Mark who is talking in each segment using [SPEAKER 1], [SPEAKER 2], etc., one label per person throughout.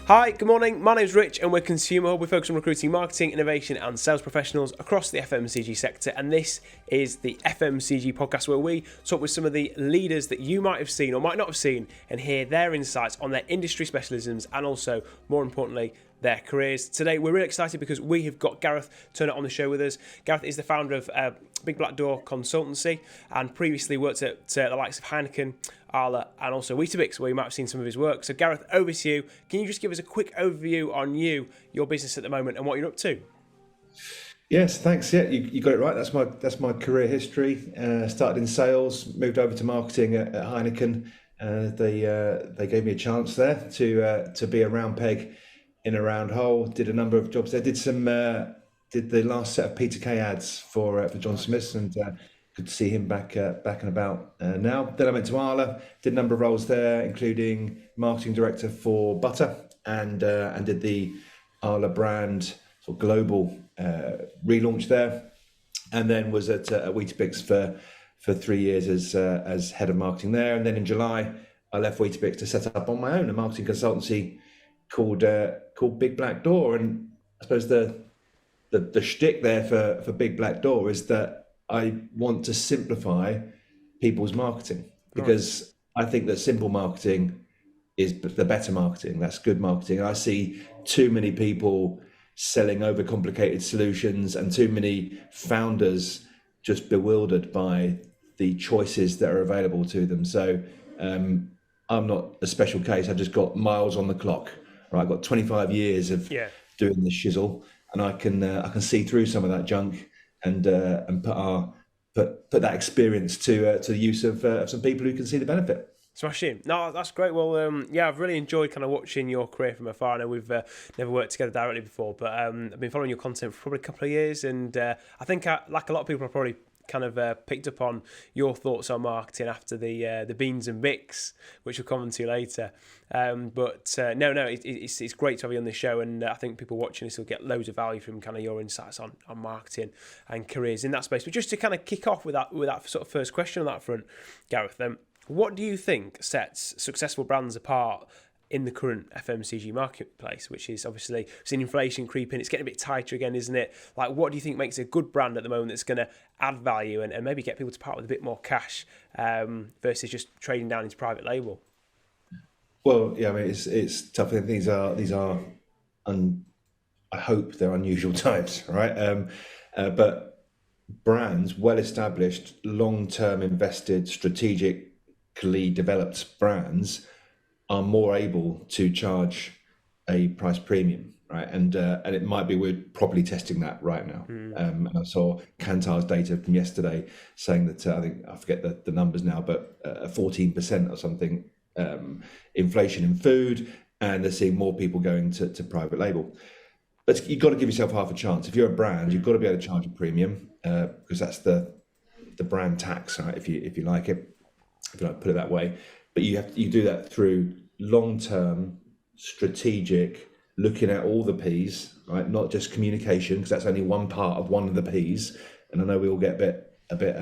[SPEAKER 1] Hi, good morning. My name's Rich and we're Consumer Hub. We focus on recruiting, marketing, innovation and sales professionals across the FMCG sector. And this is the FMCG Podcast, where we talk with some of the leaders that you might have seen or might not have seen and hear their insights on their industry specialisms and also, more importantly, their careers. Today, we're really excited because we have got Gareth Turner on the show with us. Gareth is the founder of Big Black Door consultancy and previously worked at the likes of Heineken, Arla and also Weetabix, where you might have seen some of his work. So Gareth, over to you. Can you just give us a quick overview on your business at the moment and what you're up to?
[SPEAKER 2] Yes, thanks. Yeah, you got it right. That's my career history. Started in sales, moved over to marketing at Heineken. They gave me a chance there to be a round peg in a round hole. Did a number of jobs there. Did the last set of Peter Kay ads for John Smith's, and good to see him back and about now. Then I went to Arla, did a number of roles there, including marketing director for butter, and did the Arla brand sort of global relaunch there, and then was at Weetabix for 3 years as head of marketing there. And then in July, I left Weetabix to set up on my own a marketing consultancy called Big Black Door. And I suppose the shtick there for Big Black Door is that I want to simplify people's marketing, because I think that simple marketing is the better marketing. That's good marketing. I see too many people selling overcomplicated solutions and too many founders just bewildered by the choices that are available to them. So I'm not a special case. I've just got miles on the clock. Right, I've got 25 years of doing the shizzle, and I can see through some of that junk and put that experience to the use of some people who can see the benefit.
[SPEAKER 1] Smashing. No, that's great. Well, I've really enjoyed kind of watching your career from afar. I know we've never worked together directly before, but I've been following your content for probably a couple of years, and I think like a lot of people, I probably kind of picked up on your thoughts on marketing after the Beanz and Bix, which we'll come on to later. It's great to have you on the show, and I think people watching this will get loads of value from kind of your insights on marketing and careers in that space. But just to kind of kick off with that sort of first question on that front, Gareth, what do you think sets successful brands apart in the current FMCG marketplace, which is obviously seeing inflation creeping? It's getting a bit tighter again, isn't it? Like, what do you think makes a good brand at the moment that's going to add value and maybe get people to part with a bit more cash versus just trading down into private label?
[SPEAKER 2] Well, yeah, I mean, it's tough. These are I hope they're unusual times, right? But brands, well-established, long-term invested, strategically developed brands are more able to charge a price premium, right? And it might be we're properly testing that right now. And I saw Kantar's data from yesterday saying that I forget the numbers now, but 14% or something inflation in food, and they're seeing more people going to private label. But you've got to give yourself half a chance. If you're a brand, you've got to be able to charge a premium because that's the brand tax, right? If you like it, if you like to put it that way. But you do that through long-term, strategic, looking at all the P's, right? Not just communication, because that's only one part of one of the P's. And I know we all get a bit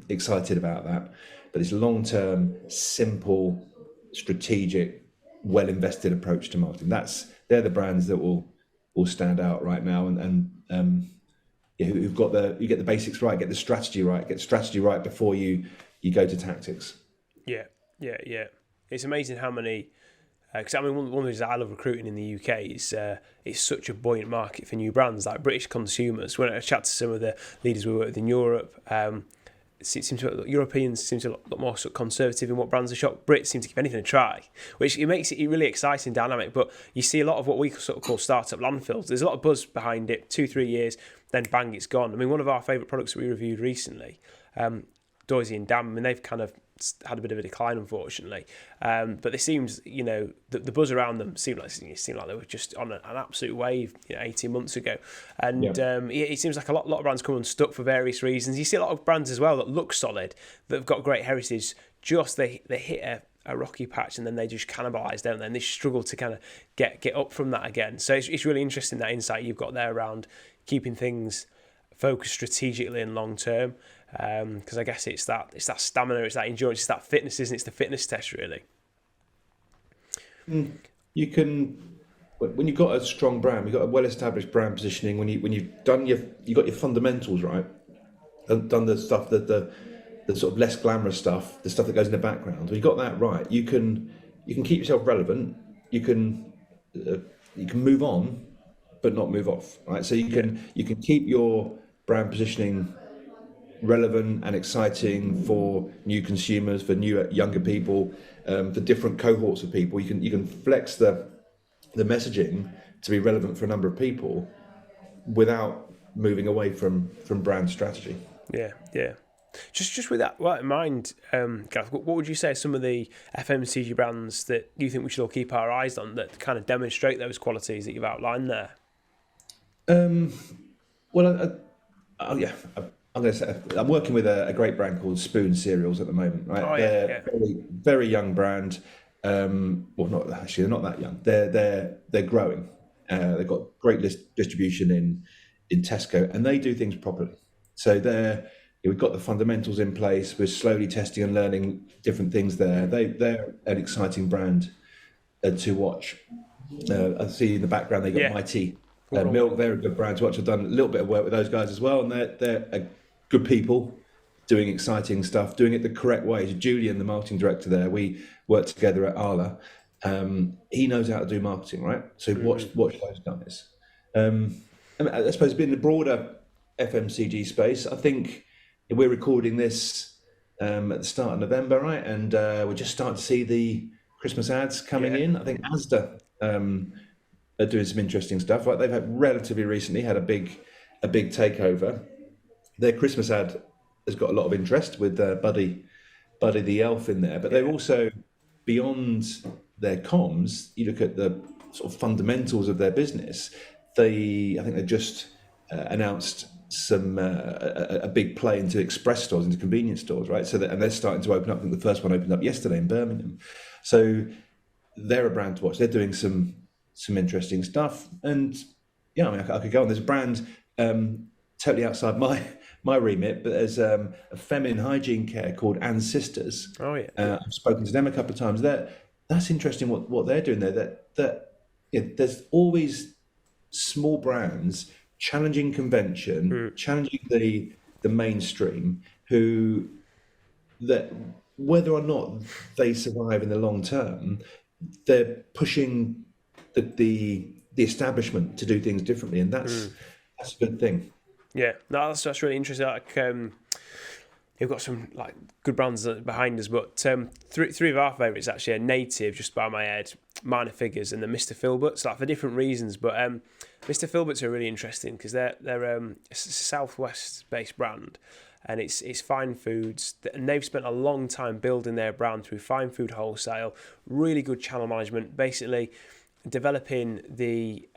[SPEAKER 2] excited about that. But it's long-term, simple, strategic, well-invested approach to marketing. They're the brands that will stand out right now, and who've got you get the basics right, get the strategy right before you go to tactics.
[SPEAKER 1] Yeah. It's amazing how many. Because one of the reasons I love recruiting in the UK is it's such a buoyant market for new brands, like British consumers. When I chat to some of the leaders we work with in Europe, Europeans seem to be a lot more sort of conservative in what brands are shop. Brits seem to give anything a try, which it makes it really exciting dynamic. But you see a lot of what we sort of call startup landfills. There's a lot of buzz behind it, 2-3 years, then bang, it's gone. I mean, one of our favourite products that we reviewed recently, Doisy and Dam, I mean, they've kind of had a bit of a decline, unfortunately. But it seems, the buzz around them seemed like they were just on an absolute wave 18 months ago. And it seems like a lot of brands come unstuck for various reasons. You see a lot of brands as well that look solid, that have got great heritage, just they hit a rocky patch and then they just cannibalise, don't they? And they struggle to kind of get up from that again. So it's really interesting, that insight you've got there around keeping things focused strategically and long term. Because I guess it's that stamina, it's that endurance, it's that fitness, isn't it? It's the fitness test, really.
[SPEAKER 2] You can when you've got a strong brand, you've got a well-established brand positioning. When you've done you got your fundamentals right, and done the stuff that the sort of less glamorous stuff, the stuff that goes in the background. When you got that right, you can keep yourself relevant. You can move on, but not move off. Right, so you can keep your brand positioning relevant and exciting for new consumers, for younger people, for different cohorts of people. You can flex the messaging to be relevant for a number of people without moving away from brand strategy.
[SPEAKER 1] Yeah. Just with that in mind, Gareth, what would you say are some of the FMCG brands that you think we should all keep our eyes on that kind of demonstrate those qualities that you've outlined there?
[SPEAKER 2] Well, I'm going to say I'm working with a great brand called Spoon Cereals at the moment. Right, they're very, very young brand. Well, not actually, they're not that young. They're growing. They've got great distribution in Tesco, and they do things properly. So we've got the fundamentals in place. We're slowly testing and learning different things there. They're an exciting brand to watch. I see in the background they got Mighty Milk. They're a good brand to watch. I've done a little bit of work with those guys as well, and they're good people doing exciting stuff, doing it the correct way. So Julian, the marketing director there, we work together at Arla. He knows how to do marketing, right? So watch those guys. I suppose in the broader FMCG space, I think we're recording this at the start of November, right? And we're just starting to see the Christmas ads coming in. I think Asda are doing some interesting stuff. Like they've relatively recently had a big takeover. Their Christmas ad has got a lot of interest with Buddy the Elf in there, but they're also beyond their comms. You look at the sort of fundamentals of their business. I think they just announced some a big play into express stores, into convenience stores, right? So and they're starting to open up. I think the first one opened up yesterday in Birmingham. So they're a brand to watch. They're doing some interesting stuff, and I mean, I could go on. There's a brand totally outside my remit, but there's a feminine hygiene care called Ann Sisters.
[SPEAKER 1] Oh yeah.
[SPEAKER 2] I've spoken to them a couple of times. That's interesting what they're doing there. There's always small brands challenging convention, challenging the mainstream, that whether or not they survive in the long term, they're pushing the establishment to do things differently, and that's a good thing.
[SPEAKER 1] Yeah, no, that's really interesting. Like, you've got some like good brands behind us, but three of our favourites actually are Native, just by my head, Minor Figures, and the Mr. Filberts. Like for different reasons, but Mr. Filberts are really interesting because they're a southwest-based brand, and it's fine foods, and they've spent a long time building their brand through fine food wholesale, really good channel management, basically developing the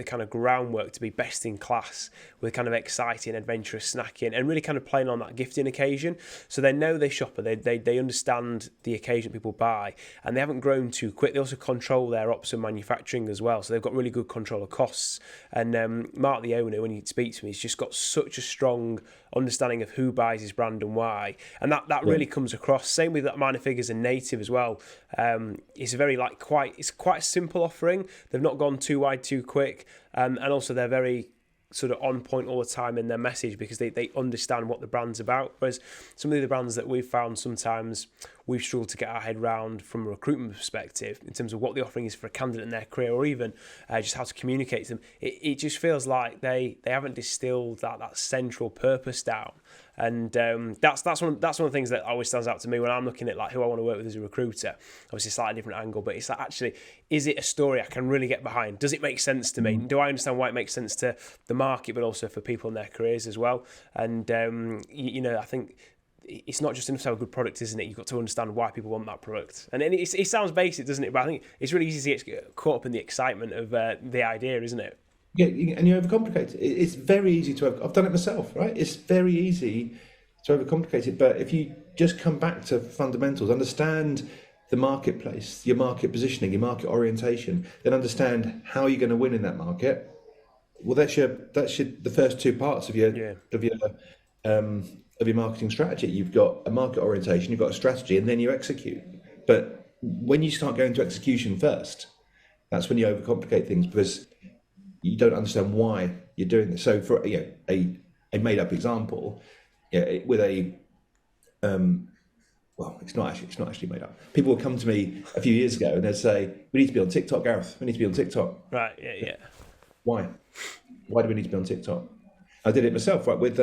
[SPEAKER 1] kind of groundwork to be best in class with kind of exciting, adventurous snacking, and really kind of playing on that gifting occasion. So they know their shopper, they understand the occasion people buy, and they haven't grown too quick. They also control their ops and manufacturing as well, so they've got really good control of costs. And Mark, the owner, when he speaks to me, he's just got such a strong understanding of who buys his brand and why, and that really comes across. Same with that Minor Figures and Native as well. It's a very it's quite a simple offering. They've not gone too wide too quick, and also they're very sort of on point all the time in their message because they understand what the brand's about. Whereas some of the brands that we've found, sometimes we've struggled to get our head around from a recruitment perspective in terms of what the offering is for a candidate in their career, or even just how to communicate to them. It just feels like they haven't distilled that central purpose down. And that's one of the things that always stands out to me when I'm looking at like who I want to work with as a recruiter. Obviously, a slightly different angle, but it's like, actually, is it a story I can really get behind? Does it make sense to me? Do I understand why it makes sense to the market, but also for people in their careers as well? And I think it's not just enough to have a good product, isn't it? You've got to understand why people want that product. And it sounds basic, doesn't it? But I think it's really easy to get caught up in the excitement of the idea, isn't it?
[SPEAKER 2] Yeah, and you overcomplicate it. It's very easy to I've done it myself, right? It's very easy to overcomplicate it. But if you just come back to fundamentals, understand the marketplace, your market positioning, your market orientation, then understand how you're going to win in that market. Well, that's the first two parts of your marketing strategy. You've got a market orientation, you've got a strategy, and then you execute. But when you start going to execution first, That's when you overcomplicate things because you don't understand why you're doing this. So for a made up example, with a well, it's not actually made up. People will come to me a few years ago and they'd say, "We need to be on TikTok, Gareth. We need to be on TikTok."
[SPEAKER 1] Right. Yeah.
[SPEAKER 2] Why? Why do we need to be on TikTok? I did it myself, right? With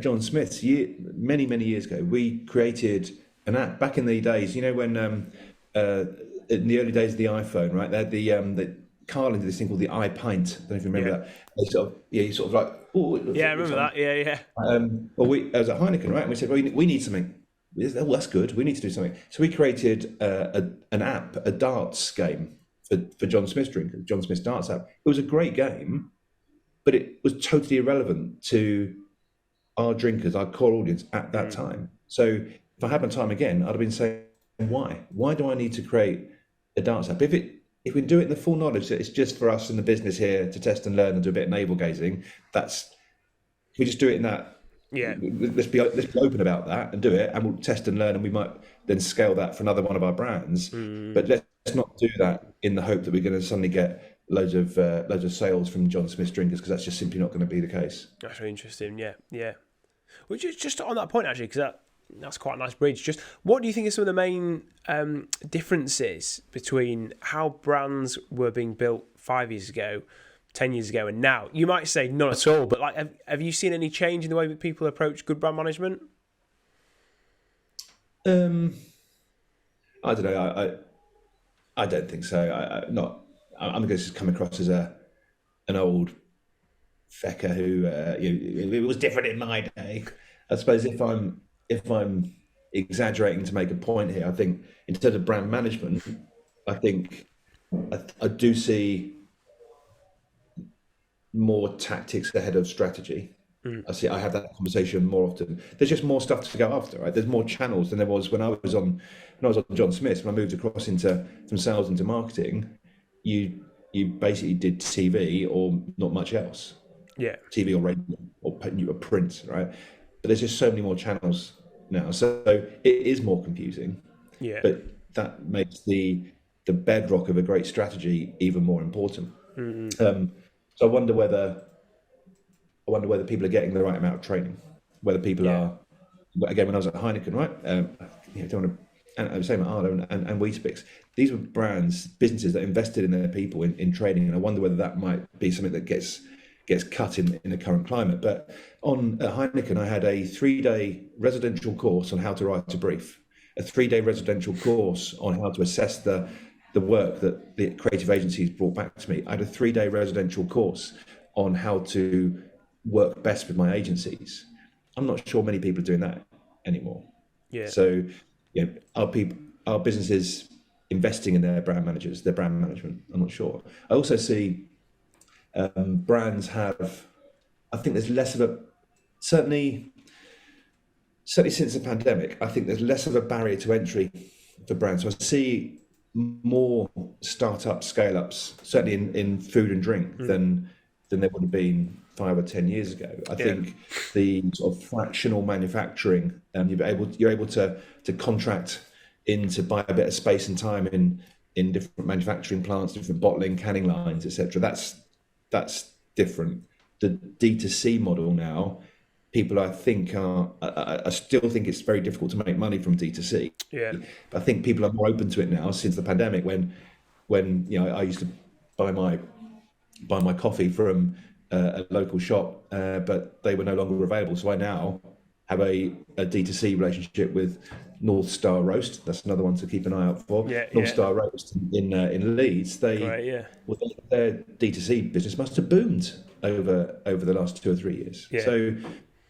[SPEAKER 2] John Smith's many years ago. We created an app back in the days. You know when in the early days of the iPhone, right? They had the Carlin did this thing called the iPint. I don't know if you remember that. They you sort of like, oh,
[SPEAKER 1] yeah, I remember that. Yeah.
[SPEAKER 2] Well, I was at Heineken, right? And we said, well, we need something. Oh, that's good. We need to do something. So we created an app, a darts game for John Smith's drink, John Smith's darts app. It was a great game, but it was totally irrelevant to our drinkers, our core audience at that time. So if I had my time again, I'd have been saying, why? Why do I need to create a darts app? If we do it in the full knowledge that it's just for us in the business here to test and learn and do a bit of navel gazing, we just do it in that.
[SPEAKER 1] Yeah.
[SPEAKER 2] Let's be open about that and do it, and we'll test and learn, and we might then scale that for another one of our brands. But let's not do that in the hope that we're going to suddenly get loads of sales from John Smith's drinkers, because that's just simply not going to be the case.
[SPEAKER 1] That's really interesting. Yeah. Which is just on that point actually, because that's quite a nice bridge. Just what do you think are some of the main differences between how brands were being built 5 years ago, 10 years ago, and now? You might say none at all, but like, have you seen any change in the way that people approach good brand management?
[SPEAKER 2] I don't know. I don't think so. I'm going to come across as an old fecker who it was different in my day. I suppose if I'm exaggerating to make a point here, I think in terms of brand management, I think I do see more tactics ahead of strategy. I have that conversation more often. There's just more stuff to go after, right? There's more channels than there was when I was on John Smith's. When I moved across from sales into marketing, you basically did TV or not much else.
[SPEAKER 1] Yeah.
[SPEAKER 2] TV or radio or print, right? But there's just so many more channels now, so it is more confusing.
[SPEAKER 1] Yeah.
[SPEAKER 2] But that makes the bedrock of a great strategy even more important. So I wonder whether people are getting the right amount of training. Whether people are, again, when I was at Heineken, right? Don't want to. And I was saying Arla and Weetabix. These were businesses that invested in their people in training, and I wonder whether that might be something that gets cut in the current climate. But at Heineken, I had a 3-day residential course on how to write a brief, a 3-day residential course on how to assess the work that the creative agencies brought back to me. I had a 3-day residential course on how to work best with my agencies. I'm not sure many people are doing that anymore.
[SPEAKER 1] Yeah.
[SPEAKER 2] So, are businesses investing in their brand managers, their brand management? I'm not sure. I also see brands have, I think there's less of a, certainly since the pandemic, I think there's less of a barrier to entry for brands. So I see more startup scale-ups, certainly in food and drink, than there would have been 5 or 10 years ago. I think the sort of fractional manufacturing, you're able to contract in to buy a bit of space and time in different manufacturing plants, different bottling, canning lines, etc. That's different. The D2C model now, people I still think it's very difficult to make money from D2C.
[SPEAKER 1] Yeah.
[SPEAKER 2] I think people are more open to it now since the pandemic, when I used to buy my coffee from a local shop, but they were no longer available. So I now have a D2C relationship with North Star Roast. That's another one to keep an eye out for. North Star Roast in Leeds. Their D2C business must have boomed over the last 2 or 3 years. Yeah. So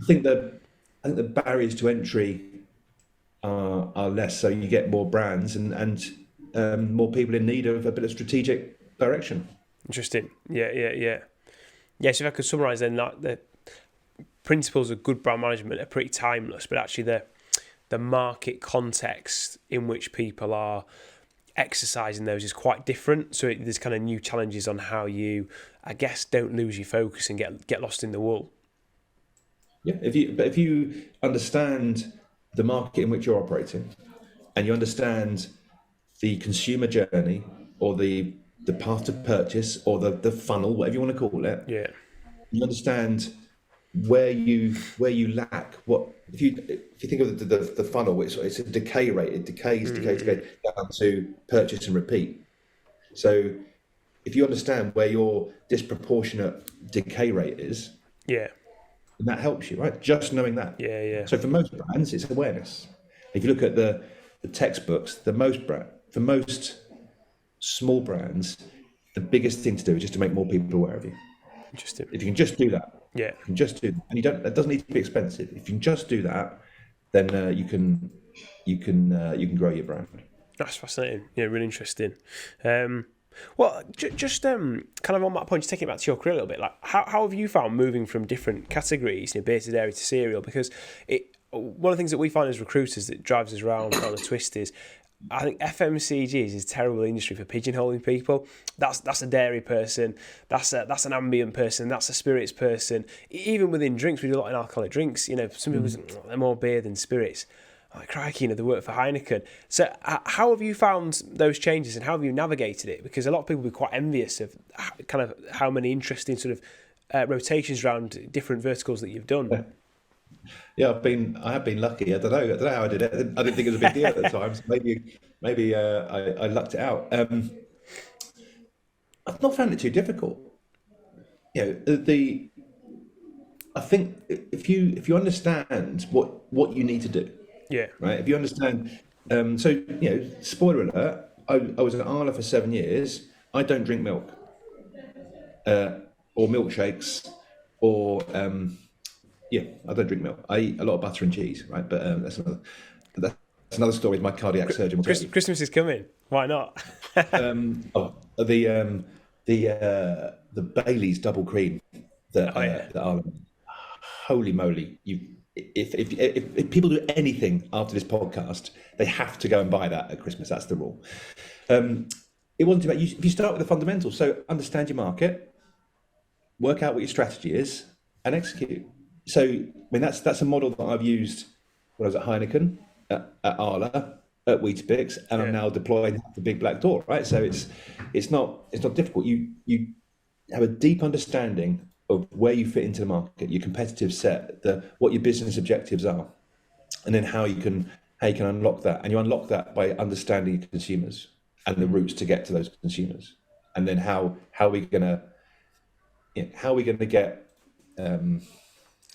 [SPEAKER 2] I think the barriers to entry are less. So you get more brands and more people in need of a bit of strategic direction.
[SPEAKER 1] Interesting. Yeah. Yes, if I could summarise then, that the principles of good brand management are pretty timeless, but actually the market context in which people are exercising those is quite different. So there's kind of new challenges on how you, I guess, don't lose your focus and get lost in the wool.
[SPEAKER 2] Yeah, if you understand the market in which you're operating, and you understand the consumer journey or the the path to purchase, or the funnel, whatever you want to call it.
[SPEAKER 1] Yeah.
[SPEAKER 2] You understand where you lack. What if you think of the funnel, it's a decay rate. It decays down to purchase and repeat. So if you understand where your disproportionate decay rate is,
[SPEAKER 1] Yeah.
[SPEAKER 2] and that helps you, right? Just knowing that.
[SPEAKER 1] Yeah.
[SPEAKER 2] So for most brands, it's awareness. If you look at the textbooks, for most small brands, the biggest thing to do is just to make more people aware of you.
[SPEAKER 1] Interesting.
[SPEAKER 2] If you can just do that,
[SPEAKER 1] Yeah.
[SPEAKER 2] you can just do, and that doesn't need to be expensive. If you can just do that, then you can grow your brand.
[SPEAKER 1] That's fascinating. Yeah, really interesting. Well, just kind of on that point, just taking it back to your career a little bit, like how have you found moving from different categories, beer to dairy to cereal? Because one of the things that we find as recruiters that drives us around on a twist is, I think FMCGs is a terrible industry for pigeonholing people. That's a dairy person, that's an ambient person, that's a spirits person. Even within drinks, we do a lot in alcoholic drinks. Some people say, they're more beer than spirits. Like, crikey, they work for Heineken. So how have you found those changes, and how have you navigated it? Because a lot of people will be quite envious of kind of how many interesting sort of rotations around different verticals that you've done.
[SPEAKER 2] Yeah, I have been lucky. I don't know how I did it. I didn't think it was a big deal at the time. So maybe I lucked it out. I've not found it too difficult. I think if you understand what you need to do.
[SPEAKER 1] Yeah.
[SPEAKER 2] Right. If you understand, spoiler alert, I was at Arla for 7 years. I don't drink milk, or milkshakes, or I don't drink milk. I eat a lot of butter and cheese, right? But that's another story. My cardiac surgeon will tell you.
[SPEAKER 1] Christmas is coming. Why not?
[SPEAKER 2] The Bailey's double cream that Arla. Holy moly! If people do anything after this podcast, they have to go and buy that at Christmas. That's the rule. It wasn't about you. If you start with the fundamentals, so understand your market, work out what your strategy is, and execute. So, that's a model that I've used when I was at Heineken, at Arla, at Weetabix, and I'm now deploying the Big Black Door. Right. So it's not difficult. You have a deep understanding of where you fit into the market, your competitive set, what your business objectives are, and then how you can unlock that. And you unlock that by understanding your consumers and the routes to get to those consumers. And then how are we gonna get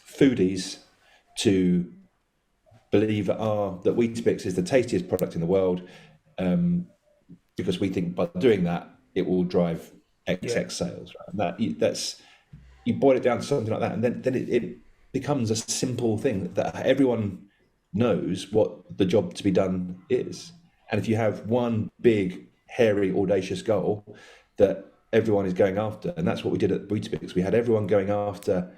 [SPEAKER 2] foodies to believe that Weetabix is the tastiest product in the world, because we think by doing that it will drive XX sales. Right? And that's you boil it down to something like that, and then it becomes a simple thing that everyone knows what the job to be done is. And if you have one big, hairy, audacious goal that everyone is going after, and that's what we did at Weetabix. We had everyone going after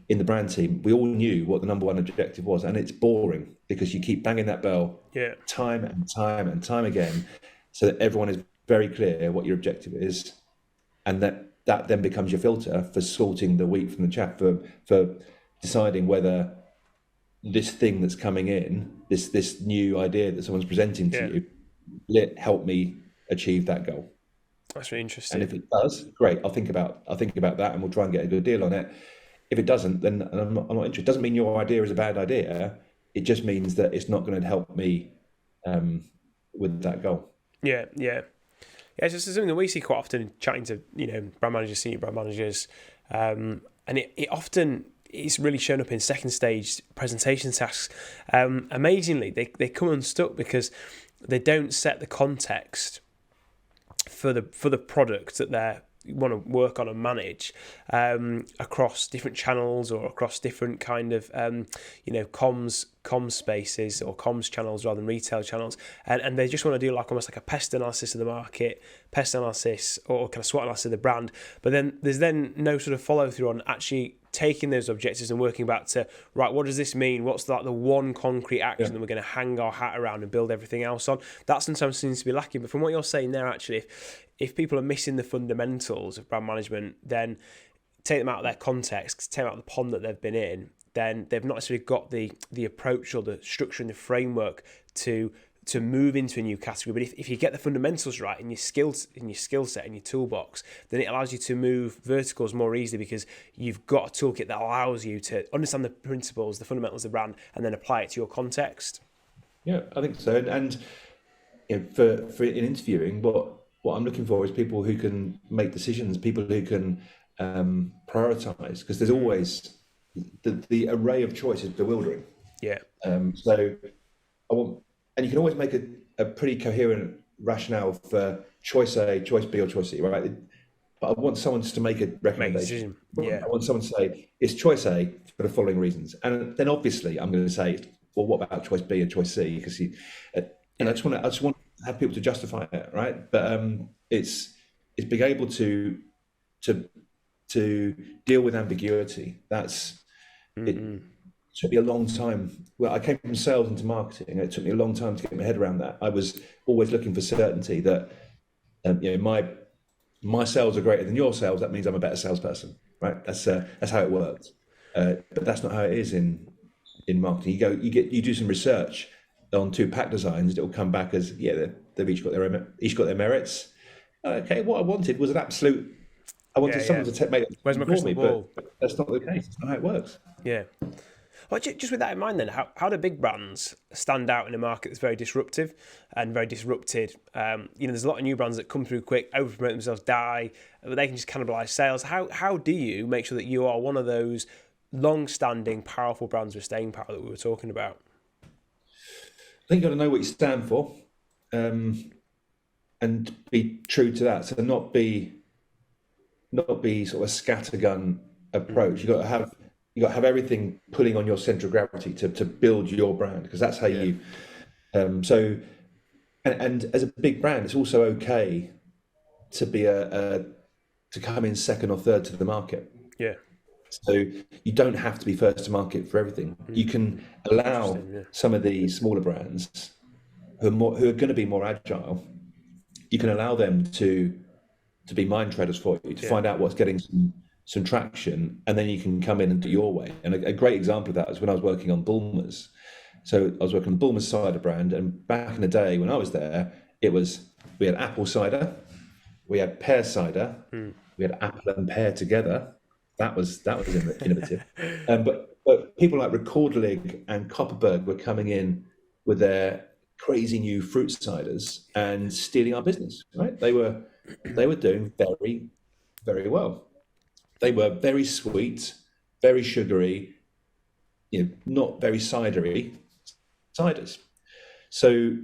[SPEAKER 2] in the brand team. We all knew what the number one objective was, and it's boring because you keep banging that bell time and time and time again, so that everyone is very clear what your objective is, and that then becomes your filter for sorting the wheat from the chaff, for deciding whether this thing that's coming in, this new idea that someone's presenting to you, will it help me achieve that goal?
[SPEAKER 1] That's really interesting.
[SPEAKER 2] And if it does, great. I'll think about that, and we'll try and get a good deal on it. If it doesn't, then I'm not interested. It doesn't mean your idea is a bad idea. It just means that it's not going to help me with that goal.
[SPEAKER 1] Yeah. It's just something that we see quite often chatting to brand managers, senior brand managers, and it often is really shown up in second stage presentation tasks. Amazingly, they come unstuck because they don't set the context for the product that they want to work on and manage across different channels, or across different kind of comms spaces, or comms channels rather than retail channels, and they just want to do almost like a pest analysis of the market, pest analysis, or kind of SWOT analysis of the brand. But then there's no sort of follow through on actually taking those objectives and working back to, right, what does this mean? What's the one concrete action that we're going to hang our hat around and build everything else on? That sometimes seems to be lacking. But from what you're saying there, actually, if people are missing the fundamentals of brand management, then take them out of their context, take them out of the pond that they've been in, then they've not necessarily got the approach or the structure and the framework to to move into a new category. But if you get the fundamentals right in your skill set, in your toolbox, then it allows you to move verticals more easily because you've got a toolkit that allows you to understand the principles, the fundamentals of the brand, and then apply it to your context.
[SPEAKER 2] Yeah, I think so. And for in interviewing, what I'm looking for is people who can make decisions, people who can prioritize, because there's always the array of choice is bewildering.
[SPEAKER 1] Yeah.
[SPEAKER 2] So I want, and you can always make a pretty coherent rationale for choice A, choice B, or choice C, right? But I want someone to make a recommendation.
[SPEAKER 1] Yeah.
[SPEAKER 2] I want someone to say it's choice A for the following reasons, and then obviously I'm going to say, well, what about choice B and choice C? Because I just want to have people to justify it, right? But it's being able to deal with ambiguity. That's it. Took me a long time. Well, I came from sales into marketing. It took me a long time to get my head around that. I was always looking for certainty that my sales are greater than your sales. That means I'm a better salesperson, right? That's how it works. But that's not how it is in marketing. You do some research on 2 pack designs. It will come back as they've each got their merits. Okay, what I wanted was an absolute. I wanted someone to make it
[SPEAKER 1] Where's my crystal ball?
[SPEAKER 2] But that's not the case. That's not how it works.
[SPEAKER 1] Yeah. Well, just with that in mind then, how do big brands stand out in a market that's very disruptive and very disrupted? There's a lot of new brands that come through quick, over-promote themselves, die, but they can just cannibalize sales. How do you make sure that you are one of those long-standing, powerful brands with staying power that we were talking about?
[SPEAKER 2] I think you've got to know what you stand for, and be true to that. So not be sort of a scattergun approach. You've got to have everything pulling on your center of gravity to build your brand, because that's how you. And as a big brand, it's also okay to be to come in second or third to the market.
[SPEAKER 1] Yeah.
[SPEAKER 2] So you don't have to be first to market for everything. You can allow some of the smaller brands who are going to be more agile. You can allow them to be mind traders for you, to find out what's getting some traction, and then you can come in and do your way. And a great example of that is when I was working on Bulmers. So I was working on the Bulmers cider brand, and back in the day when I was there, we had apple cider, we had pear cider, we had apple and pear together. That was innovative. But people like Recorderlig and Copperberg were coming in with their crazy new fruit ciders and stealing our business. Right? They were doing very, very well. They were very sweet, very sugary, not very cidery ciders. So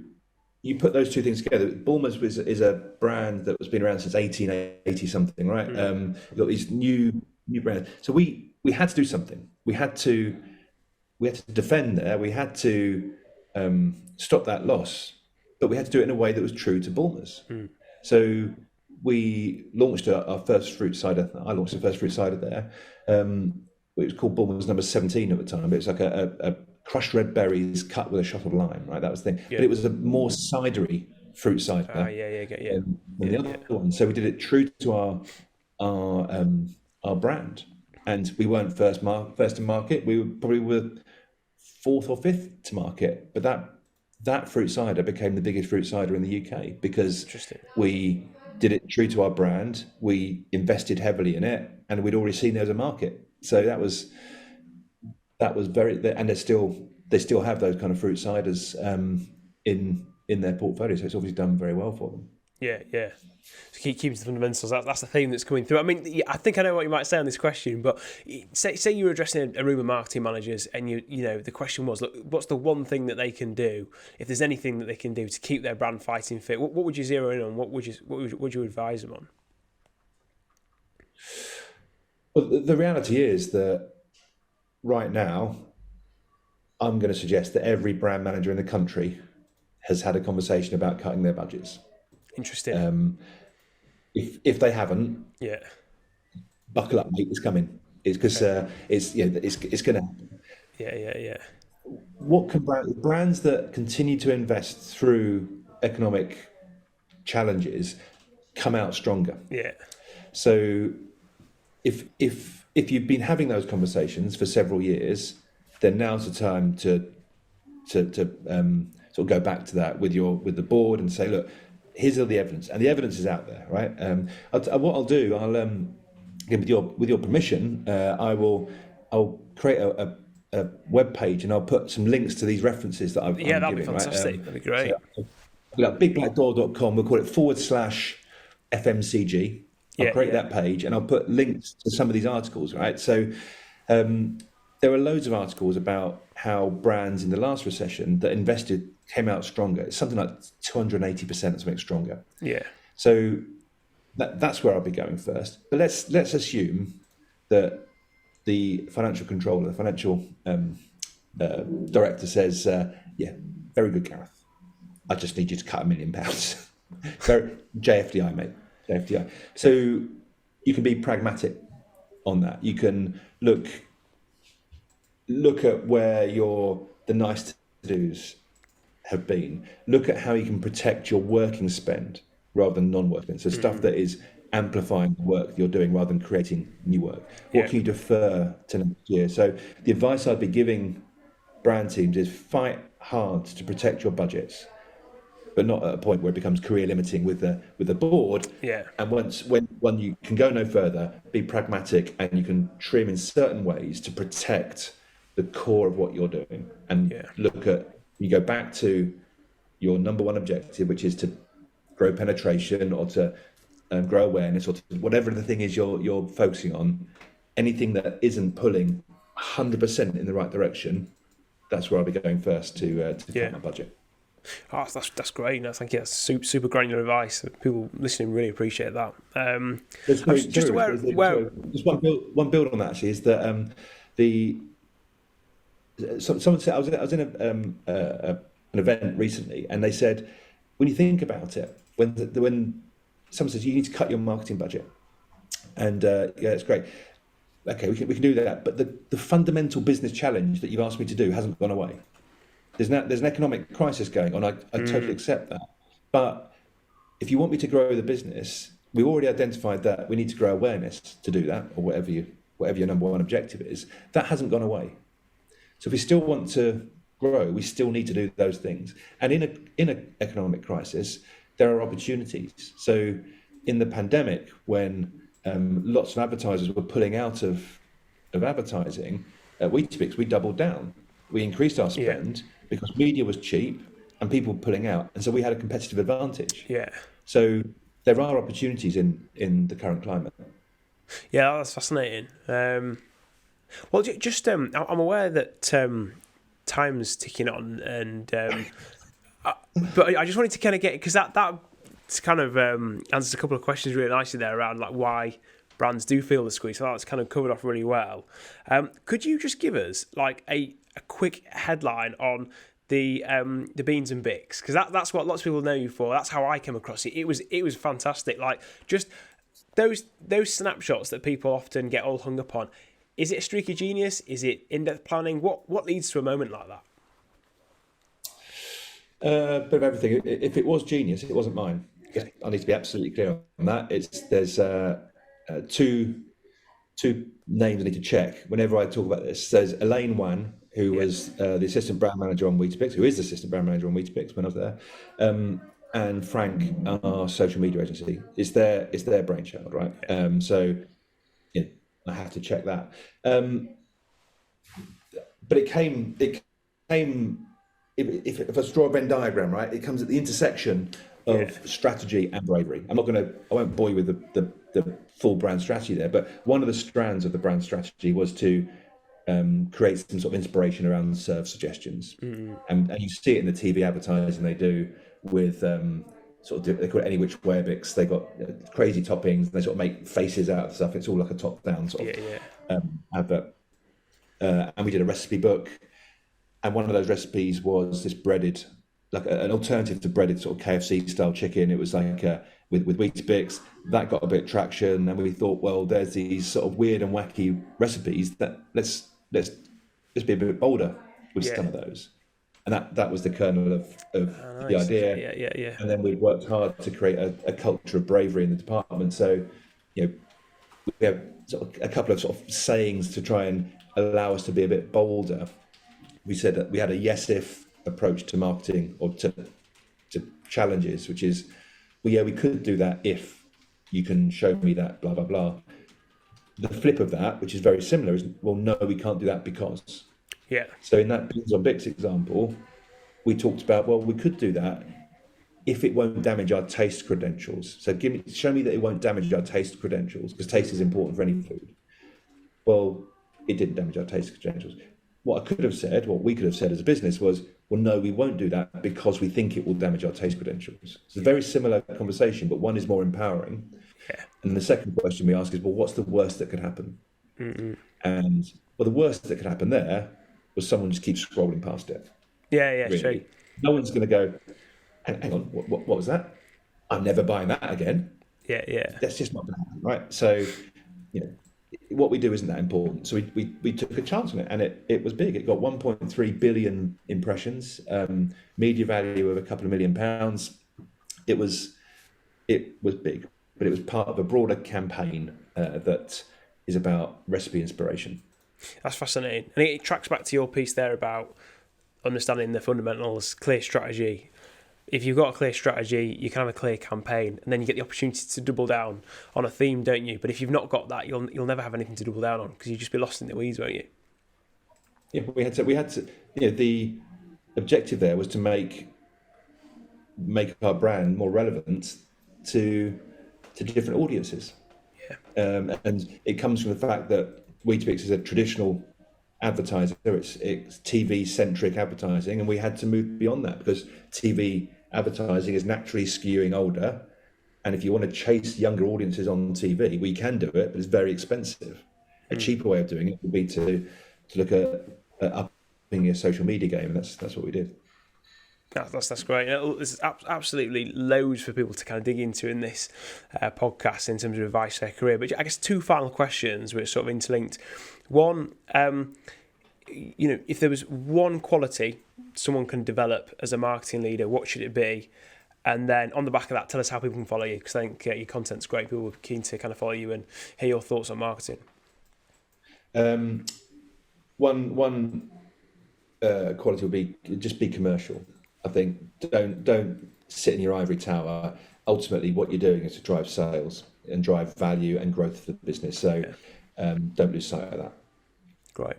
[SPEAKER 2] you put those two things together. Bulmers is a brand that has been around since 1880 something, right? You've got these new brands. So we had to do something. We had to defend there. We had to stop that loss, but we had to do it in a way that was true to Bulmers. So we launched our first fruit cider. I launched the first fruit cider there. It was called Bulmers number 17 at the time. It was like a crushed red berries cut with a shot of lime, right? That was the thing. Yeah. But it was a more cidery fruit cider than the other one. So we did it true to our brand, and we weren't first to market. We were fourth or fifth to market. But that fruit cider became the biggest fruit cider in the UK because we did it true to our brand. We invested heavily in it, and we'd already seen there was a market. So that was very, and they still have those kind of fruit ciders in their portfolio. So it's obviously done very well for them.
[SPEAKER 1] Yeah. So keeping the fundamentals. That's the theme that's coming through. I mean, I think I know what you might say on this question, but say you were addressing a room of marketing managers, and the question was, look, what's the one thing that they can do? If there's anything that they can do to keep their brand fighting fit, what would you zero in on? What would you advise them on?
[SPEAKER 2] Well, the reality is that right now, I'm going to suggest that every brand manager in the country has had a conversation about cutting their budgets.
[SPEAKER 1] Interesting.
[SPEAKER 2] If they haven't, buckle up, mate. It's coming. It's because it's going to happen.
[SPEAKER 1] Yeah.
[SPEAKER 2] What can brands that continue to invest through economic challenges come out stronger?
[SPEAKER 1] Yeah.
[SPEAKER 2] So if you've been having those conversations for several years, then now's the time to sort of go back to that with the board and say, look, here's all the evidence, and the evidence is out there, right? What I'll do, again, with your permission, I'll create a web page, and I'll put some links to these references that I'm
[SPEAKER 1] that'd
[SPEAKER 2] giving,
[SPEAKER 1] be fantastic.
[SPEAKER 2] right?
[SPEAKER 1] That'd be great.
[SPEAKER 2] So, bigblackdoor.com, we'll call it /FMCG. I'll create that page, and I'll put links to some of these articles, right? So there are loads of articles about how brands in the last recession that invested came out stronger. It's something like 280% or something stronger.
[SPEAKER 1] Yeah.
[SPEAKER 2] So that's where I'll be going first. But let's assume that the financial controller, the financial director says, very good, Gareth. I just need you to cut £1 million. Very JFDI, mate. JFDI. So you can be pragmatic on that. You can look at where the nice to-dos have been. Look at how you can protect your working spend rather than non-working. So stuff that is amplifying the work you're doing rather than creating new work. What can you defer to next year? So the advice I'd be giving brand teams is fight hard to protect your budgets, but not at a point where it becomes career limiting with the board.
[SPEAKER 1] Yeah.
[SPEAKER 2] And when you can go no further, be pragmatic, and you can trim in certain ways to protect the core of what you're doing. And you go back to your number one objective, which is to grow penetration or to grow awareness, or to whatever the thing is you're focusing on. Anything that isn't pulling 100% in the right direction, that's where I'll be going first to cut my budget.
[SPEAKER 1] Oh, that's great. No, thank you. That's super granular advice. People listening really appreciate that. I'm just aware where.
[SPEAKER 2] Just one build on that actually is that someone said I was in an event recently, and they said, when you think about it, when someone says you need to cut your marketing budget, and it's great. Okay, we can do that, but the fundamental business challenge that you've asked me to do hasn't gone away. There's an economic crisis going on. I totally accept that. But if you want me to grow the business, we've already identified that we need to grow awareness to do that, or whatever your number one objective is. That hasn't gone away. So if we still want to grow, we still need to do those things. And in an economic crisis, there are opportunities. So in the pandemic, when lots of advertisers were pulling out of advertising, at Weetabix, we doubled down. We increased our spend because media was cheap and people were pulling out. And so we had a competitive advantage.
[SPEAKER 1] Yeah.
[SPEAKER 2] So there are opportunities in the current climate.
[SPEAKER 1] Yeah, that's fascinating. Well, just I'm aware that time's ticking on, and but I just wanted to kind of get, because that kind of answers a couple of questions really nicely there around like why brands do feel the squeeze. So that's kind of covered off really well. Could you just give us like a quick headline on the Beanz and Bix, because that's what lots of people know you for. That's how I came across it. It was fantastic. Like just those snapshots that people often get all hung up on. Is it a streak of genius? Is it in-depth planning? What leads to a moment like that?
[SPEAKER 2] Bit of everything. If it was genius, it wasn't mine. Okay. I need to be absolutely clear on that. There's two names I need to check whenever I talk about this. There's Elaine Wan, who was the assistant brand manager on Weetabix, who is the assistant brand manager on Weetabix when I was there, and Frank, our social media agency. It's their brainchild, right? So I have to check that. But it came. If I draw a Venn diagram, right, it comes at the intersection of strategy and bravery. I won't bore you with the full brand strategy there, but one of the strands of the brand strategy was to create some sort of inspiration around serve suggestions. And you see it in the TV advertising they do with sort of, they call it Any Which Weetabix. They got crazy toppings, and they sort of make faces out of stuff. It's all like a top-down sort of advert. And we did a recipe book, and one of those recipes was this breaded, like an alternative to breaded sort of KFC style chicken. It was like with Weetabix. That got a bit of traction, and we thought, well, there's these sort of weird and wacky recipes that let's be a bit bolder with some of those. And that was the kernel of the idea.
[SPEAKER 1] Yeah.
[SPEAKER 2] And then we worked hard to create a culture of bravery in the department. So, we have sort of a couple of sort of sayings to try and allow us to be a bit bolder. We said that we had a yes if approach to marketing or to challenges, which is, well, yeah, we could do that if you can show me that, blah, blah, blah. The flip of that, which is very similar, is, well, no, we can't do that because.
[SPEAKER 1] Yeah.
[SPEAKER 2] So in that Beanz on Bix example, we talked about, well, we could do that if it won't damage our taste credentials. So show me that it won't damage our taste credentials, because taste is important for any food. Well, it didn't damage our taste credentials. What I could have said, what we could have said as a business was, well, no, we won't do that because we think it will damage our taste credentials. It's a very similar conversation, but one is more empowering.
[SPEAKER 1] Yeah.
[SPEAKER 2] And the second question we ask is, well, what's the worst that could happen? And well, the worst that could happen there was someone just keeps scrolling past it.
[SPEAKER 1] Yeah,
[SPEAKER 2] Really.
[SPEAKER 1] true.
[SPEAKER 2] No one's going to go, hang on, what was that? I'm never buying that again.
[SPEAKER 1] Yeah.
[SPEAKER 2] That's just not going to happen, right? So, what we do isn't that important. So we took a chance on it, and it was big. It got 1.3 billion impressions, media value of a couple of £1 million. It was big, but it was part of a broader campaign that is about recipe inspiration. That's
[SPEAKER 1] fascinating. And it tracks back to your piece there about understanding the fundamentals, clear strategy. If you've got a clear strategy, you can have a clear campaign, and then you get the opportunity to double down on a theme, don't you? But if you've not got that, you'll never have anything to double down on, because you'll just be lost in the weeds, won't you?
[SPEAKER 2] Yeah, we had to. The objective there was to make our brand more relevant to different audiences. Yeah. And it comes from the fact that Weetabix is a traditional advertiser. It's TV centric advertising, and we had to move beyond that, because TV advertising is naturally skewing older, and if you want to chase younger audiences on TV, we can do it, but it's very expensive. A cheaper way of doing it would be to look at upping your social media game, and that's what we did.
[SPEAKER 1] That's great. There's absolutely loads for people to kind of dig into in this podcast in terms of advice for their career. But I guess two final questions which are sort of interlinked. One, if there was one quality someone can develop as a marketing leader, what should it be? And then on the back of that, tell us how people can follow you, because I think your content's great. People are keen to kind of follow you and hear your thoughts on marketing.
[SPEAKER 2] One quality would be just be commercial. I think don't sit in your ivory tower. Ultimately, what you're doing is to drive sales and drive value and growth for the business. So don't lose sight of that.
[SPEAKER 1] Great.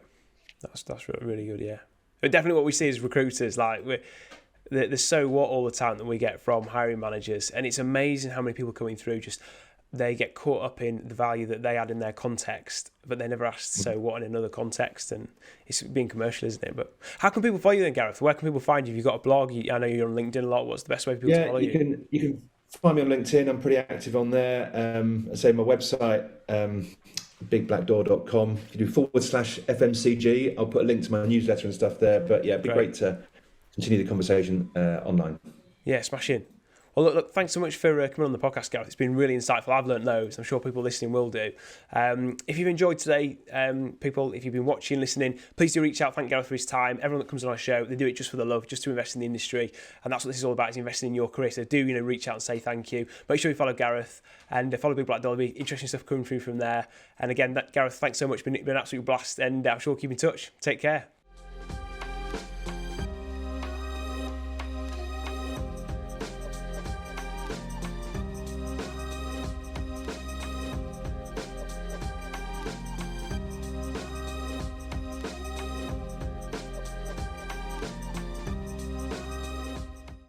[SPEAKER 1] That's really good, yeah. But definitely what we see as recruiters, like there's so what all the time that we get from hiring managers, and it's amazing how many people coming through just they get caught up in the value that they add in their context, but they never ask so what in another context, and it's being commercial, isn't it? But how can people follow you then, Gareth? Where can people find you? Have you got a blog? I know you're on LinkedIn a lot. What's the best way for people to follow you?
[SPEAKER 2] You can find me on LinkedIn. I'm pretty active on there. I say my website, bigblackdoor.com. If you do /FMCG, I'll put a link to my newsletter and stuff there. But yeah, it'd be great to continue the conversation online. Yeah,
[SPEAKER 1] smash in. Well, look, thanks so much for coming on the podcast, Gareth. It's been really insightful. I've learned loads. I'm sure people listening will do. If you've enjoyed today, people, if you've been watching, listening, please do reach out. Thank Gareth for his time. Everyone that comes on our show, they do it just for the love, just to invest in the industry. And that's what this is all about, is investing in your career. So do, reach out and say thank you. Make sure you follow Gareth and follow Big Black Dolby. Interesting stuff coming through from there. And again, Gareth, thanks so much. Been an absolute blast. And I'm sure we'll keep in touch. Take care.